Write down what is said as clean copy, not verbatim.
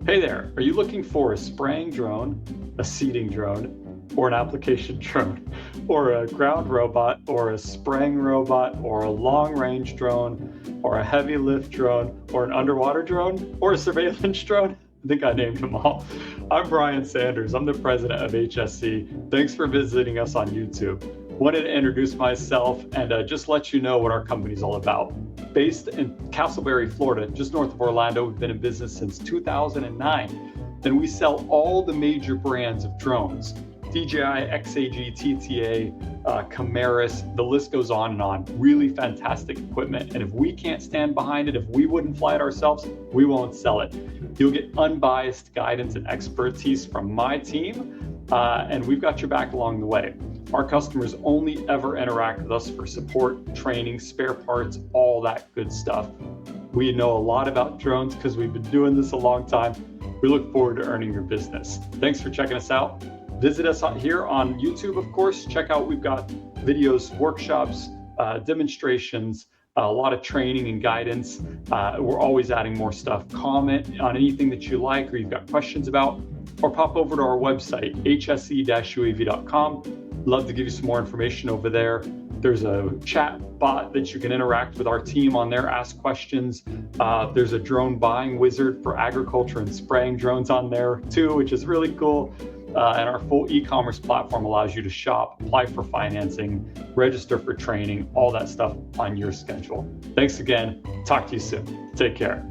Hey there, are you looking for a spraying drone, a seeding drone, or an application drone, or a ground robot, or a spraying robot, or a long-range drone, or a heavy lift drone, or an underwater drone, or a surveillance drone? I think I named them all. I'm Brian Sanders. I'm the president of HSC. Thanks for visiting us on YouTube. Wanted to introduce myself and just let you know what our company's all about. Based in Castleberry, Florida, just north of Orlando, we've been in business since 2009. And we sell all the major brands of drones: DJI, XAG, TTA, Chimeras, the list goes on and on. Really fantastic equipment. And if we can't stand behind it, if we wouldn't fly it ourselves, we won't sell it. You'll get unbiased guidance and expertise from my team, and we've got your back along the way. Our customers only ever interact with us for support, training, spare parts, all that good stuff. We know a lot about drones because we've been doing this a long time. We look forward to earning your business. Thanks for checking us out. Visit us here on YouTube, of course. Check out, we've got videos, workshops, demonstrations, a lot of training and guidance. We're always adding more stuff. Comment on anything that you like or you've got questions about, or pop over to our website, hsc-uav.com. Love to give you some more information over there. There's a chat bot that you can interact with our team on there, ask questions. There's a drone buying wizard for agriculture and spraying drones on there too, which is really cool. And our full e-commerce platform allows you to shop, apply for financing, register for training, all that stuff on your schedule. Thanks again. Talk to you soon. Take care.